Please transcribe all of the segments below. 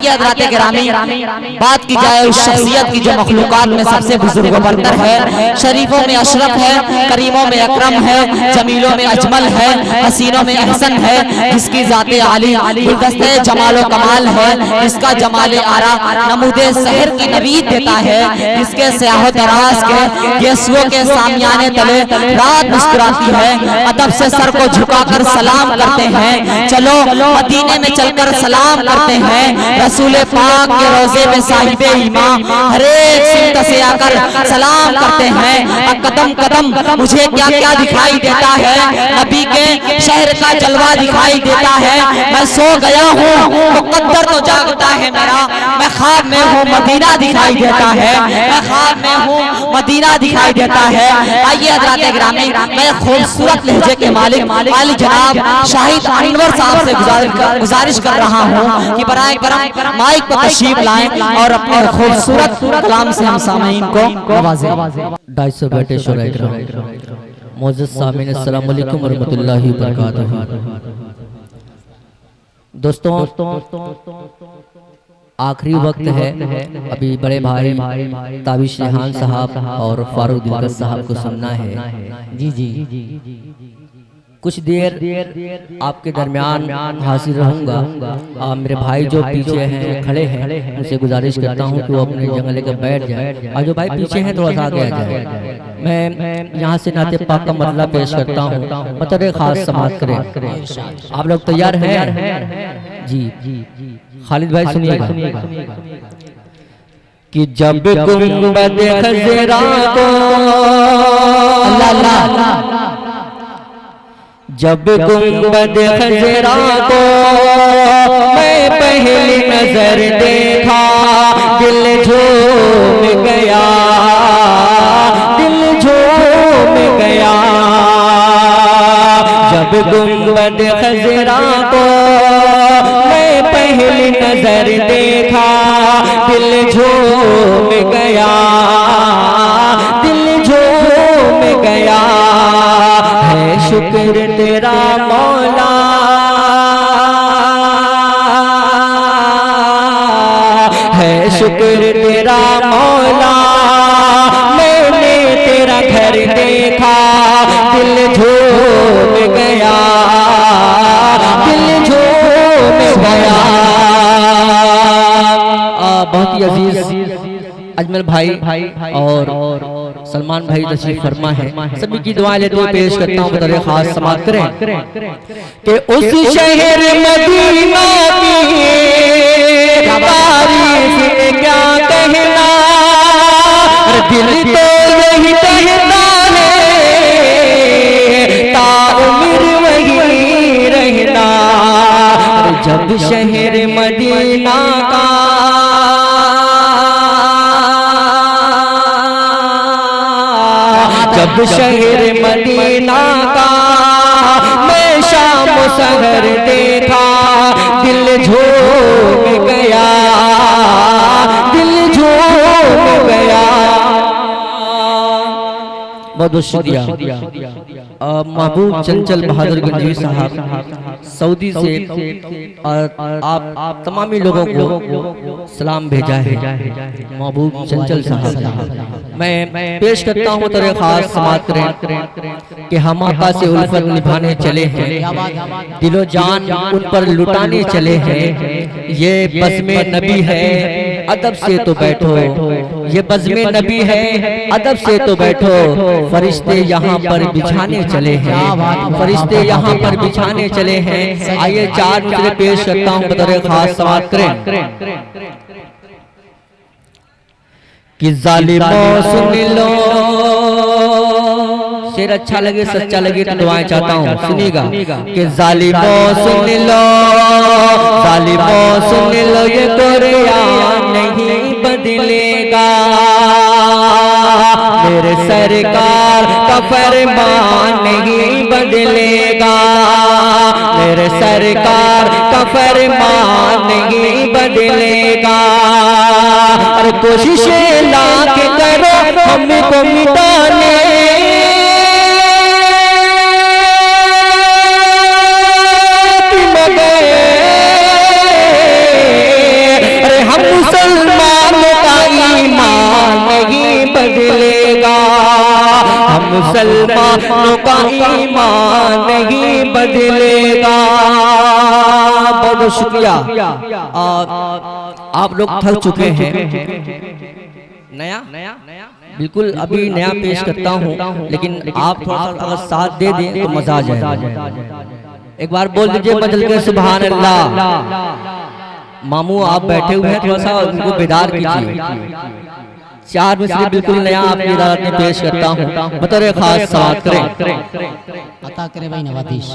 आइए हज़रात गिरामी बात की जाए उस शख्सियत की जो मखलूकात में सबसे बुजुर्ग बरतर है, शरीफों में अशरफ है, करीमों में अकरम है, जमीलों में अजमल है, हसीनों में अहसन है, जिसकी जाते आली गुलदस्ते जमालो कमाल है, जिसका जमाले आरा नमूदे सहर की नवीद देता है, जिसके स्याहो तराज के यीशुओं के सामियाने तले रात मुस्कुराती है। अदब से सर को झुकाकर सलाम करते हैं, चलो मदीने में चलकर सलाम करते हैं। रसूल पाक के रोजे में साहिबे ईमा हर एक सिमत से आकर सलाम करते हैं। कदम कदम मुझे क्या क्या दिखाई देता है, नबी के शहर का जलवा दिखाई देता है। मैं सो गया हूँ मुकद्दर तो जागता है मेरा, मैं ख्वाब में हूँ मदीना दिखाई देता है, मैं ख्वाब में हूँ मदीना दिखाई देता है। आइए हज़रात गिरामी मैं खूबसूरत लहजे के मालिक आली जनाब शाहिद अनवर साहब से गुजारिश कर रहा हूँ कि बराए करम माइक पर तशरीफ लाएं और अपने खूबसूरत कलाम से हम सामीन को नवाजें। 250 बैठे शुरा मोअज़्ज़ज़ सामीन अस्सलामु अलैकुम व रहमतुल्लाहि व बरकातहू। दोस्तों आखिरी वक्त है, अभी बड़े भाई ताबिश रिहान साहब और फारूक दिलकश साहब को सुनना है। जी कुछ देर आपके दरमियान हाजिर रहूंगा। मेरे भाई जो पीछे हैं खड़े हैं उनसे गुजारिश करता हूं कि वो अपने जगह लेकर बैठ जाए, और जो भाई पीछे हैं थोड़ा सा आगे आ जाए। मैं यहाँ से नाते पाक का मतलब पेश करता हूँ, मतलब खास समाप्त करें। आप लोग तैयार हैं? जी खालिद भाई सुनिएगा कि जब गुंबद खज़रा को जब गुंबद खज़रा को मैं पहली नजर देखा, दिल झूम गया, दिल झूम गया। जब गुंबद खज़रा को मैं पहली नजर देखा, दिल झूम गया, दिल झूम गया। है शुक्र तेरा मौला, है शुक्र तेरा मौला, मैंने तेरा घर देखा, दिल झूम गया, दिल झूम गया। बहुत ही अजीज अजमल भाई और सलमान भाई तशरीफ फरमा है, सभी की दुआएं लेते हुए पेश करता हूँ बतौर खास समाप्त करें कि उस शहर मदीना की तारीफ क्या कहना, दिल तो यही कहता है ताउम्र वही रहना। जब शहर मदीना का जब शहर मदीना का मैं शाम सहर देखा, दिल झूम गया, दिल झूम गया। बहुत शुक्रिया। महबूब चंचल बहादुर गंजी साहब सऊदी से आप तमाम लोगों को सलाम भेजा है। महबूब चंचल साहब मैं पेश करता हूँ तो खास समाप्त करें कि हम आका से उल्फत निभाने चले हैं, दिलो जान उन पर लुटाने चले हैं। ये बज़्मे नबी है अदब से तो बैठो, ये बज़्मे नबी है अदब से तो बैठो। फरिश्ते यहाँ पर बिछाने चले हैं, फरिश्ते यहाँ पर बिछाने चले हैं। आइए 4 मिसरे पेश करता हूँ बतौर खास समाप्त करें कि ज़ालिमों सुन लो। शेर अच्छा लगे सच्चा लगे तो दुआएं चाहता हूँ, सुनिएगा कि ज़ालिमों सुन लो, ज़ालिमों सुन लो, ये कुरान नहीं बदलेगा, मेरे सरकार का फरमान नहीं बदलेगा, मेरे सरकार का फरमान नहीं बदलेगा। और कोशिशें लाख करो हमको मिटाने, मुसलमानों का ईमान नहीं बदलेगा। बहुत बहुत शुक्रिया। आप लोग थक चुके हैं। नया बिल्कुल अभी नया पेश करता हूँ, लेकिन आप थोड़ा सा अगर साथ दे दें तो मजा आ जाएगा। एक बार बोल दीजिए बदल के सुभान अल्लाह। मामू आप बैठे हुए हैं, थोड़ा सा उनको बेदार कीजिए। 4 मिसरे बिल्कुल नया आपकी इदारत में पेश करता हूँ, बतौर खास समाअत करें। अता करे भाई नवाज़िश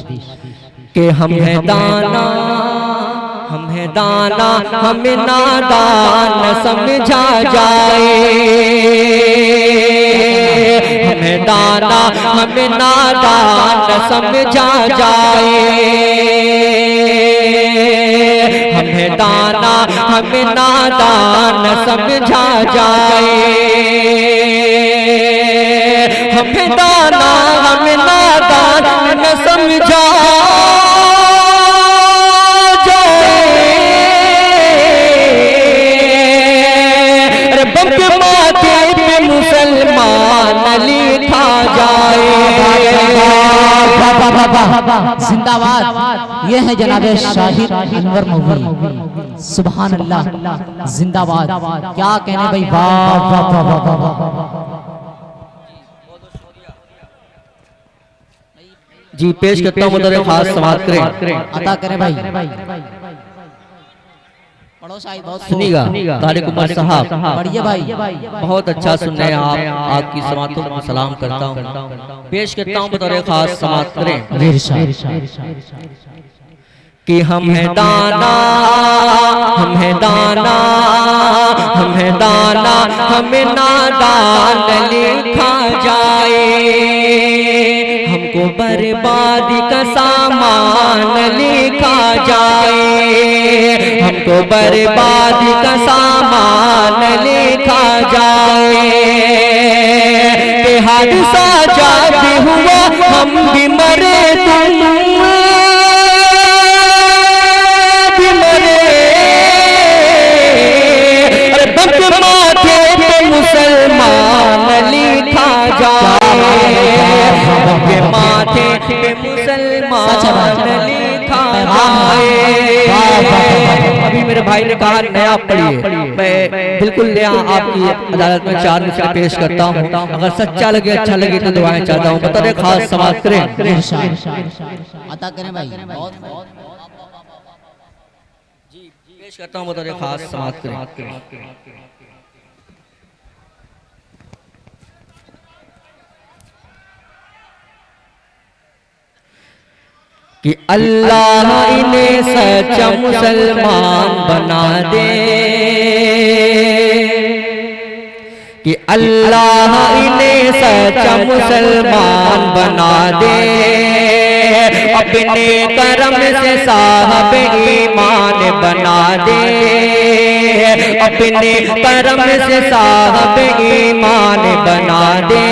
कि हम हैं दाना, हम हैं दाना, हमें नादान समझा जाए। हमें दाना, हमें नादान समझा जाए। हमें दाना, हमें नादान समझा जाए। हमें दाना, हमें नादान समझा लिखा जाए। जिंदाबाद। ये है जनाबे शाहिद अनवर मौलवी, सुभान अल्लाह, जिंदाबाद। क्या कहने भाई, वाह वाह वाह वाह वाह। जी पेश करता हूँ, बतौर खास समाअत करें। अता करें भाई। पढ़ो शाहिद, बहुत सुनिएगा। तारिक उमर साहब बढ़िया भाई, बहुत अच्छा सुन रहे हैं आप। आपकी समाअतों को सलाम करता हूँ। पेश करता हूँ बतौर खास समाअत करें कि हम हैं दाना, हम हैं दाना, हम हैं दाना, हमें नादान लिखा जाए। हमको बर्बादी का सामान लिखा जाए। हमको बर्बादी का सामान लिखा जाए। कि हादसा जब हुआ हम भी मरे, तुम भी मरे। बक माथे पे मुसलमान लिखा जाए। बक माथे पे मुसलमान लिखा जाए। अभी मेरे भाई ने कहा नया पढ़िए, मैं बिल्कुल नया आपकी अदालत में 4 मिसरे पेश करता हूँ। अगर सच्चा लगे, अच्छा लगे तो दुआएं चाहता हूँ। बतौर खास समाअत करें। अता करें भाई, बहुत जी पेश करता हूँ, बतौर खास समाअत करें। कि अल्लाह इन्हें सच्चा मुसलमान बना दे। कि अल्लाह इन्हें सच्चा मुसलमान बना दे। अपने करम से साहब ईमान बना दे। अपने करम से साहब ईमान बना दे।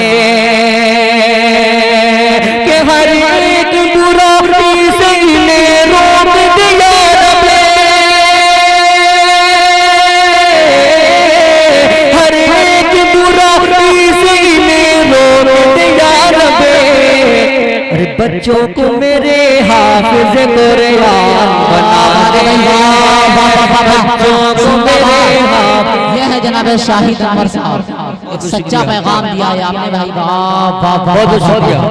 कि हर एक बुराई से इन्हें रोक दिया रबे। हर एक बुराई से इन्हें रोक दिया रबे। अरे बच्चों को मेरे हाफिज कुरान बना दे। बच्चों को मेरे हाफिज। यह है जनाब शाहिद अनवर साहब, एक सच्चा पैगाम दिया है आपने भाई, वाह वाह वाह। बहुत शुक्रिया।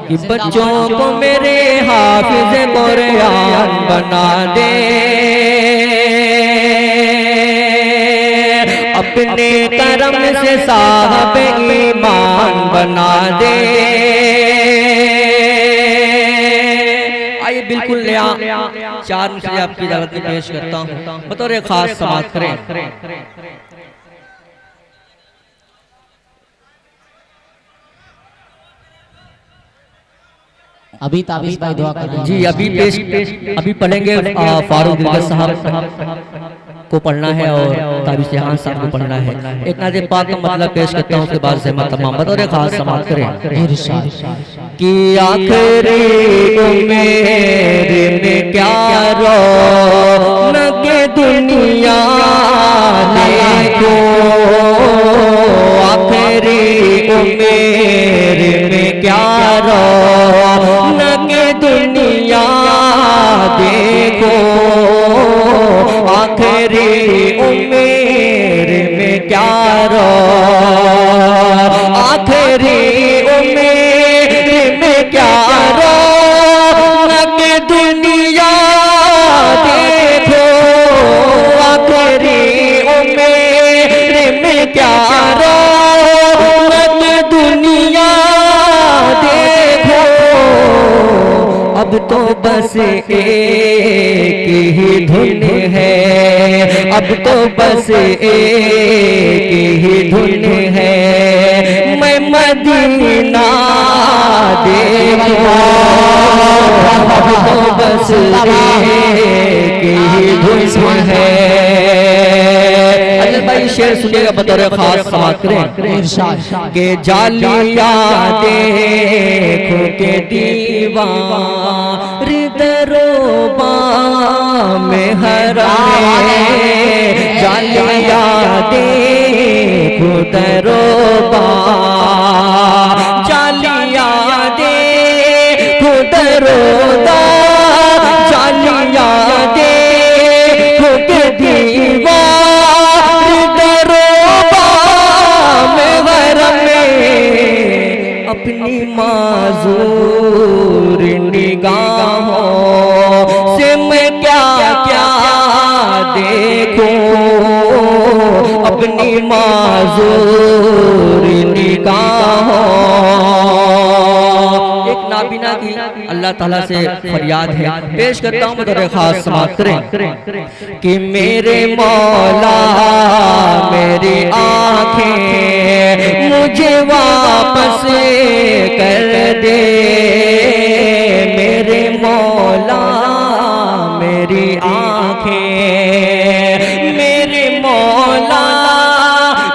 कि बच्चों को मेरे हाफिज कुरान बना दे। अपने करम से साहब ईमान बना दे। आइए बिल्कुल नया 4 मिसरे आपकी इजाजत में पेश करता हूँ, बतौर खास समाअत करें। अभी ताबिश भाई दुआ करें। जी अभी पढ़ेंगे। फारूक दिलकर साहब को पढ़ना है और ताबिश जहान साहब को पढ़ना है। एक नाज़े पाक का मतलब पेश करता हूँ, उसके बाद ज़हमत तमाम बतौर खास समाअत करें। कि आखिरी उम्र में क्या रौनक दुनिया देखो। आखिरी उम्र में क्या आखिरी उम्र में क्या रो, आखिरी उम्र में क्या रो, कि दुनिया देखो, आखिरी उम्र में क्या रो, कि दुनिया देखो। अब तो बस एक ही धुन है, अब तो बस एक ही धुन है, मैं मदीना देखो। अब तो बस एक ही धुन है। अजय भाई शेर सुनिएगा बतौर खास समाप्त करें के जालिया देखो के दीवार दरोबा में हराए, जालिया देखो दरोबा, जालिया देखो दरोबा, जालिया देखो के दीवार दरोबा में हराए, अपनी माजूर निगाहों से मैं क्या क्या देखूं, अपनी माजूर निगाहों। एक नाबीना की अल्लाह ताला से फरियाद है, पेश करता हूँ बतौर खास समाप्त करें कि मेरे मौला मेरी आंखें मुझे वापस कर दे, मेरे मौला मेरी आंखें, मेरे मौला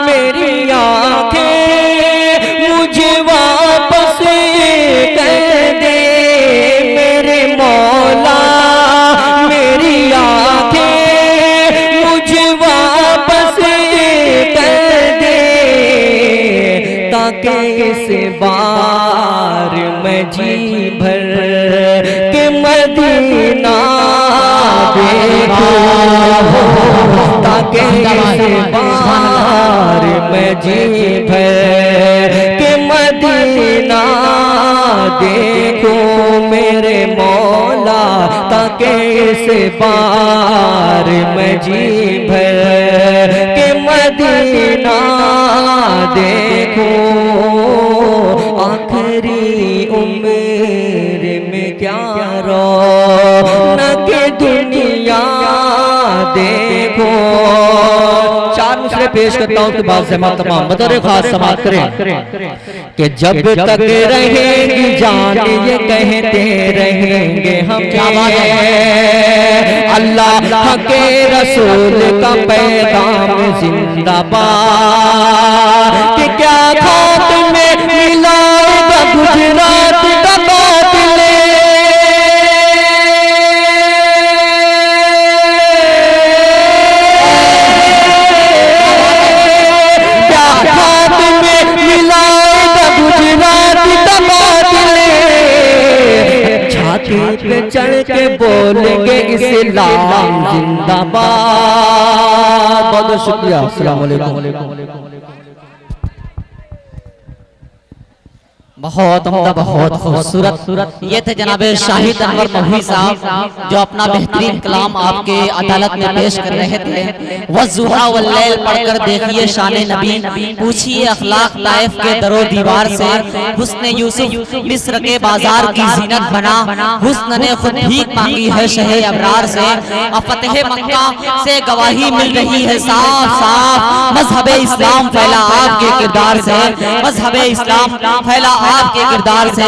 मेरी आंखें मुझे वापस कर दे, मेरे मौला मेरी आंखें मुझे वापस कर दे, ताकि इस बार मैं जी भर के मदीना देखूं, ताकि इस बार मैं जी भर के मदीना देखूं, मेरे मौला ताकि इस बार मैं जी भर के मदीना देखूं। आखिरी उम्र में क्या रो, न के दुनिया देखो। चार मुसरे पेश करता हूँ के बाद से तमाम बतौर खास समाप्त करें कि जब तक रहेंगी जान ये कहते रहेंगे हम अल्लाह के रसूल का पैगाम जिंदाबाद, कि क्या खात में मिलाएगा गुजरात का बादले, क्या खात में मिलाएगा गुजरात का बादले, छाती पे चढ़ के बोलेंगे इस्लाम जिंदाबाद। बहुत शुक्रिया, अस्सलाम वालेकुम। बहुत उम्दा, बहुत खूबसूरत। ये थे जनाबे शाहिद अनवर मौलवी साहब जो अपना बेहतरीन कलाम आपके अदालत में पेश कर रहे थे। वज़ुहा वल्लैल पढ़कर देखिए शान नबी, पूछिए अखलाक ताइफ के दरो दीवार से, हुस्न यूसुफ मिस्र के बाजार की जीनत बना, हुस्न ने खुद भीख मांगी है शहे अबरार से, फतेह मक्का से गवाही मिल रही है साफ साफ, मजहब इस्लाम फैला आपके किरदार से, मजहब इस्लाम फैला आपके किरदार से।